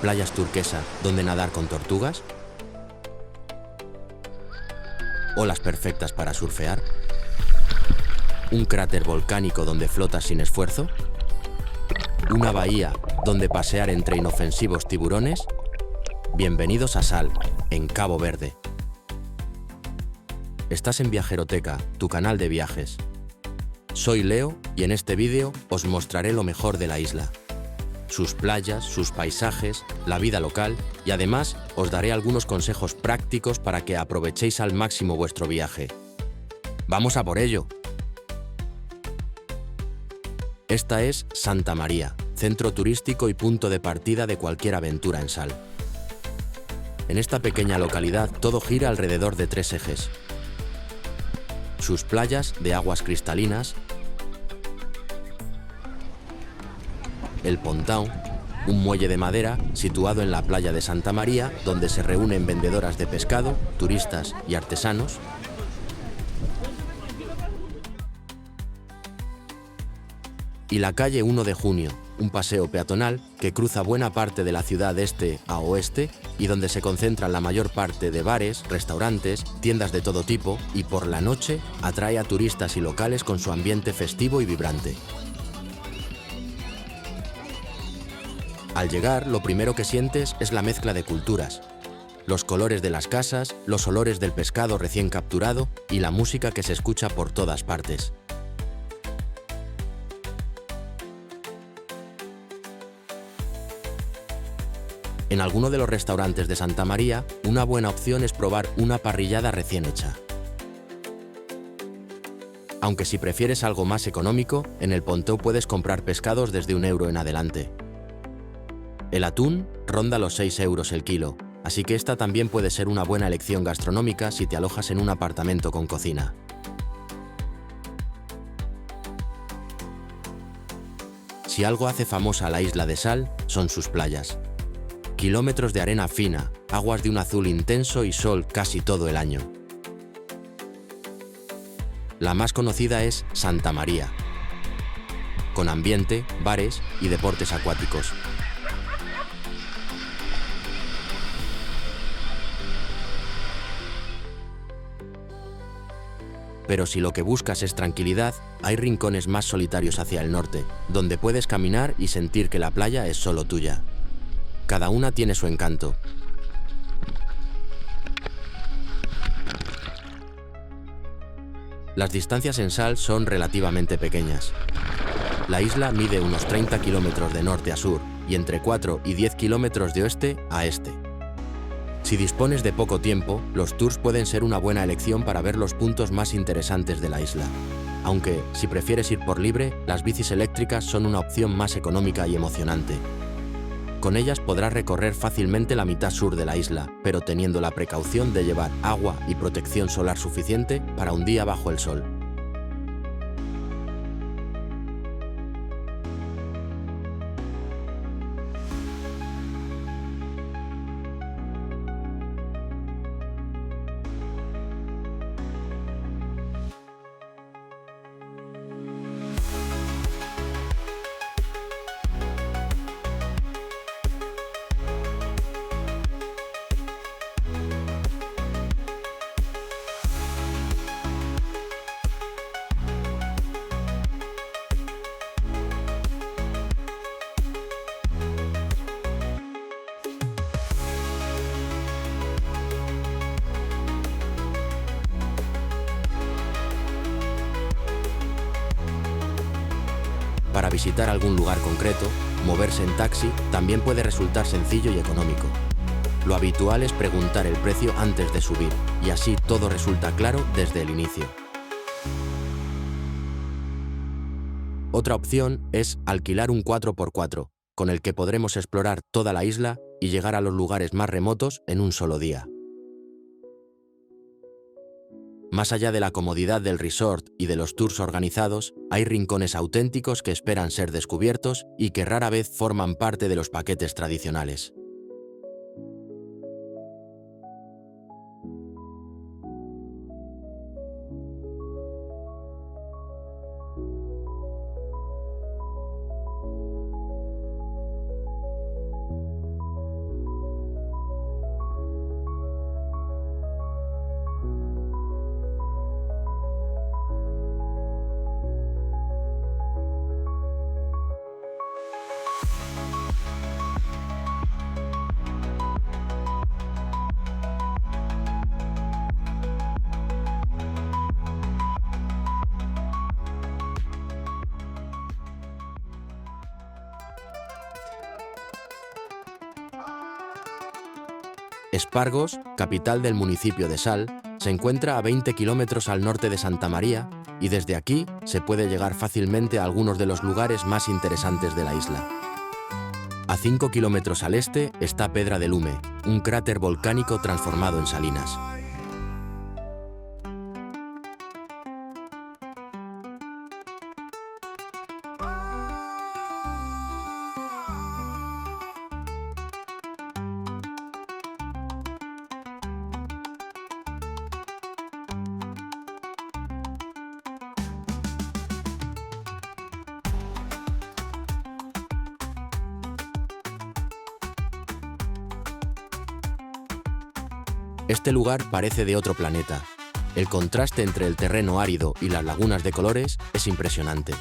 playas turquesa donde nadar con tortugas, olas perfectas para surfear, un cráter volcánico donde flotas sin esfuerzo, una bahía donde pasear entre inofensivos tiburones. Bienvenidos a Sal, en Cabo Verde. Estás en Viajeroteca, tu canal de viajes. Soy Leo y en este vídeo os mostraré lo mejor de la isla. Sus playas, sus paisajes, la vida local y además os daré algunos consejos prácticos para que aprovechéis al máximo vuestro viaje. ¡Vamos a por ello! Esta es Santa María, centro turístico y punto de partida de cualquier aventura en Sal. En esta pequeña localidad todo gira alrededor de 3 ejes. Sus playas de aguas cristalinas, el Pontão, un muelle de madera situado en la playa de Santa María, donde se reúnen vendedoras de pescado, turistas y artesanos, y la calle 1 de Junio, un paseo peatonal que cruza buena parte de la ciudad de este a oeste y donde se concentran la mayor parte de bares, restaurantes, tiendas de todo tipo y por la noche atrae a turistas y locales con su ambiente festivo y vibrante. Al llegar, lo primero que sientes es la mezcla de culturas, los colores de las casas, los olores del pescado recién capturado y la música que se escucha por todas partes. En alguno de los restaurantes de Santa María, una buena opción es probar una parrillada recién hecha. Aunque si prefieres algo más económico, en el Pontão puedes comprar pescados desde €1 en adelante. El atún ronda los 6 euros el kilo, así que esta también puede ser una buena elección gastronómica si te alojas en un apartamento con cocina. Si algo hace famosa a la isla de Sal, son sus playas. Kilómetros de arena fina, aguas de un azul intenso y sol casi todo el año. La más conocida es Santa María, con ambiente, bares y deportes acuáticos. Pero si lo que buscas es tranquilidad, hay rincones más solitarios hacia el norte, donde puedes caminar y sentir que la playa es solo tuya. Cada una tiene su encanto. Las distancias en Sal son relativamente pequeñas. La isla mide unos 30 kilómetros de norte a sur y entre 4 y 10 kilómetros de oeste a este. Si dispones de poco tiempo, los tours pueden ser una buena elección para ver los puntos más interesantes de la isla. Aunque, si prefieres ir por libre, las bicis eléctricas son una opción más económica y emocionante. Con ellas podrás recorrer fácilmente la mitad sur de la isla, pero teniendo la precaución de llevar agua y protección solar suficiente para un día bajo el sol. Para visitar algún lugar concreto, moverse en taxi también puede resultar sencillo y económico. Lo habitual es preguntar el precio antes de subir, y así todo resulta claro desde el inicio. Otra opción es alquilar un 4x4, con el que podremos explorar toda la isla y llegar a los lugares más remotos en un solo día. Más allá de la comodidad del resort y de los tours organizados, hay rincones auténticos que esperan ser descubiertos y que rara vez forman parte de los paquetes tradicionales. Espargos, capital del municipio de Sal, se encuentra a 20 kilómetros al norte de Santa María y desde aquí se puede llegar fácilmente a algunos de los lugares más interesantes de la isla. A 5 kilómetros al este está Pedra de Lume, un cráter volcánico transformado en salinas. Este lugar parece de otro planeta. El contraste entre el terreno árido y las lagunas de colores es impresionante.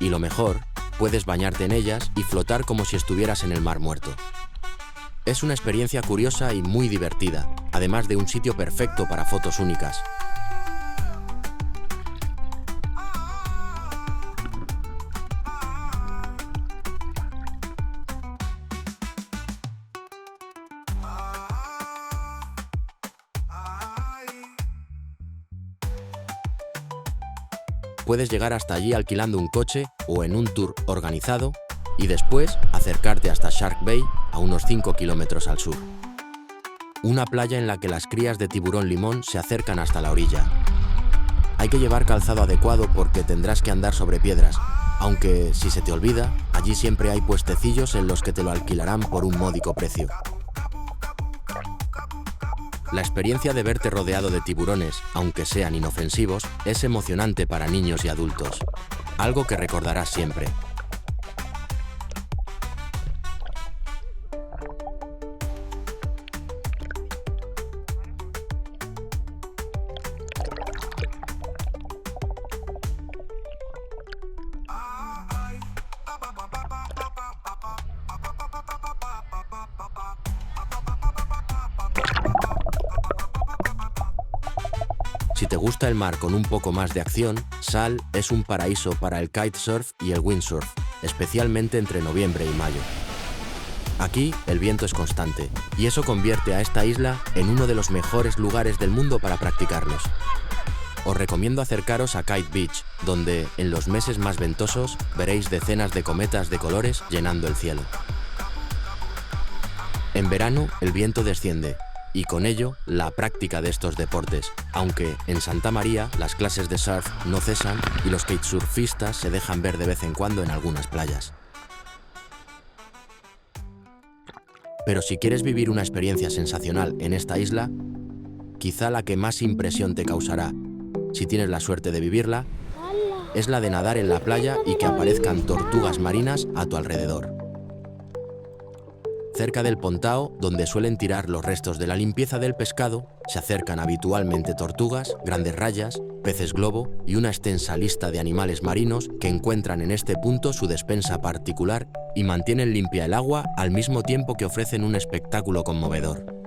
Y lo mejor, puedes bañarte en ellas y flotar como si estuvieras en el Mar Muerto. Es una experiencia curiosa y muy divertida, además de un sitio perfecto para fotos únicas. Puedes llegar hasta allí alquilando un coche o en un tour organizado y después acercarte hasta Shark Bay a unos 5 kilómetros al sur. Una playa en la que las crías de tiburón limón se acercan hasta la orilla. Hay que llevar calzado adecuado porque tendrás que andar sobre piedras, aunque si se te olvida, allí siempre hay puestecillos en los que te lo alquilarán por un módico precio. La experiencia de verte rodeado de tiburones, aunque sean inofensivos, es emocionante para niños y adultos. Algo que recordarás siempre. Si te gusta el mar con un poco más de acción, Sal es un paraíso para el kitesurf y el windsurf, especialmente entre noviembre y mayo. Aquí el viento es constante y eso convierte a esta isla en uno de los mejores lugares del mundo para practicarlos. Os recomiendo acercaros a Kite Beach, donde en los meses más ventosos veréis decenas de cometas de colores llenando el cielo. En verano el viento desciende y con ello la práctica de estos deportes, aunque en Santa María las clases de surf no cesan y los kitesurfistas se dejan ver de vez en cuando en algunas playas. Pero si quieres vivir una experiencia sensacional en esta isla, quizá la que más impresión te causará, si tienes la suerte de vivirla, es la de nadar en la playa y que aparezcan tortugas marinas a tu alrededor. Cerca del Pontao, donde suelen tirar los restos de la limpieza del pescado, se acercan habitualmente tortugas, grandes rayas, peces globo y una extensa lista de animales marinos que encuentran en este punto su despensa particular y mantienen limpia el agua al mismo tiempo que ofrecen un espectáculo conmovedor.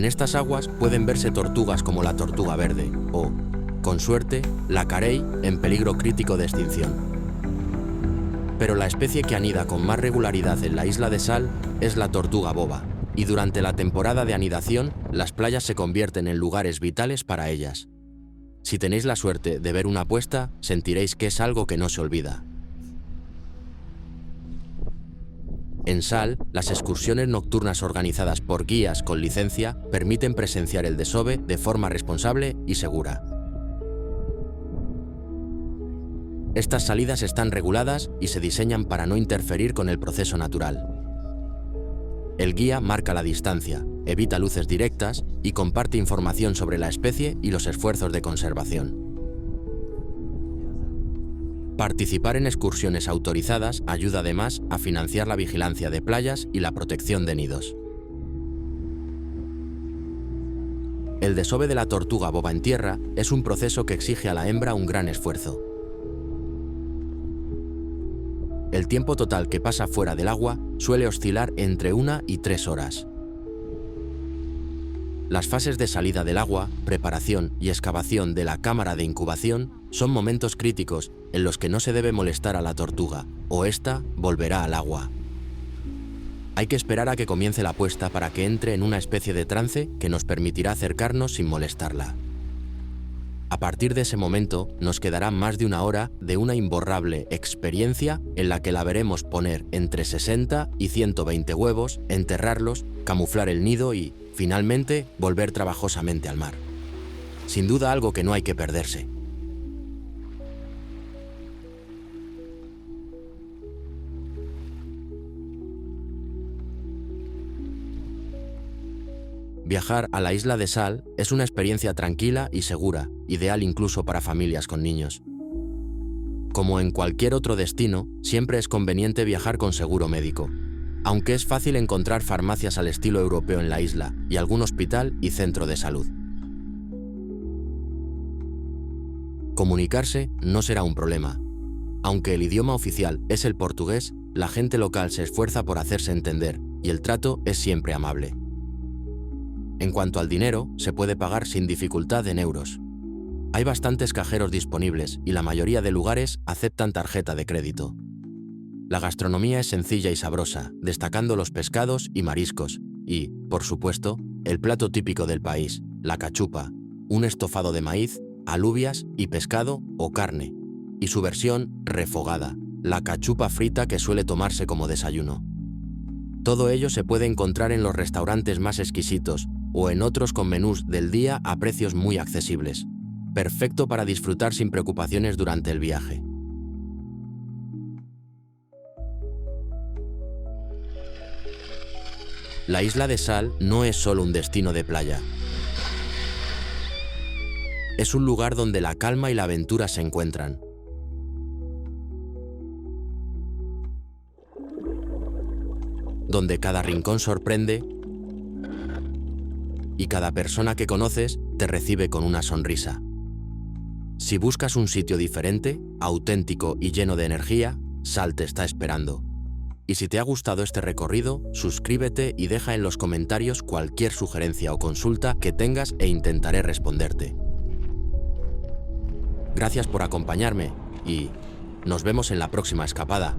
En estas aguas pueden verse tortugas como la tortuga verde o, con suerte, la carey en peligro crítico de extinción. Pero la especie que anida con más regularidad en la isla de Sal es la tortuga boba, y durante la temporada de anidación, las playas se convierten en lugares vitales para ellas. Si tenéis la suerte de ver una puesta, sentiréis que es algo que no se olvida. En Sal, las excursiones nocturnas organizadas por guías con licencia permiten presenciar el desove de forma responsable y segura. Estas salidas están reguladas y se diseñan para no interferir con el proceso natural. El guía marca la distancia, evita luces directas y comparte información sobre la especie y los esfuerzos de conservación. Participar en excursiones autorizadas ayuda además a financiar la vigilancia de playas y la protección de nidos. El desove de la tortuga boba en tierra es un proceso que exige a la hembra un gran esfuerzo. El tiempo total que pasa fuera del agua suele oscilar entre 1 y 3 horas. Las fases de salida del agua, preparación y excavación de la cámara de incubación son momentos críticos en los que no se debe molestar a la tortuga, o ésta volverá al agua. Hay que esperar a que comience la puesta para que entre en una especie de trance que nos permitirá acercarnos sin molestarla. A partir de ese momento, nos quedará más de 1 hora de una imborrable experiencia en la que la veremos poner entre 60 y 120 huevos, enterrarlos, camuflar el nido y, finalmente, volver trabajosamente al mar. Sin duda algo que no hay que perderse. Viajar a la isla de Sal es una experiencia tranquila y segura, ideal incluso para familias con niños. Como en cualquier otro destino, siempre es conveniente viajar con seguro médico, aunque es fácil encontrar farmacias al estilo europeo en la isla y algún hospital y centro de salud. Comunicarse no será un problema. Aunque el idioma oficial es el portugués, la gente local se esfuerza por hacerse entender y el trato es siempre amable. En cuanto al dinero, se puede pagar sin dificultad en euros. Hay bastantes cajeros disponibles y la mayoría de lugares aceptan tarjeta de crédito. La gastronomía es sencilla y sabrosa, destacando los pescados y mariscos y, por supuesto, el plato típico del país, la cachupa, un estofado de maíz, alubias y pescado o carne, y su versión refogada, la cachupa frita que suele tomarse como desayuno. Todo ello se puede encontrar en los restaurantes más exquisitos o en otros con menús del día a precios muy accesibles. Perfecto para disfrutar sin preocupaciones durante el viaje. La isla de Sal no es solo un destino de playa. Es un lugar donde la calma y la aventura se encuentran. Donde cada rincón sorprende y cada persona que conoces te recibe con una sonrisa. Si buscas un sitio diferente, auténtico y lleno de energía, Sal te está esperando. Y si te ha gustado este recorrido, suscríbete y deja en los comentarios cualquier sugerencia o consulta que tengas e intentaré responderte. Gracias por acompañarme y nos vemos en la próxima escapada.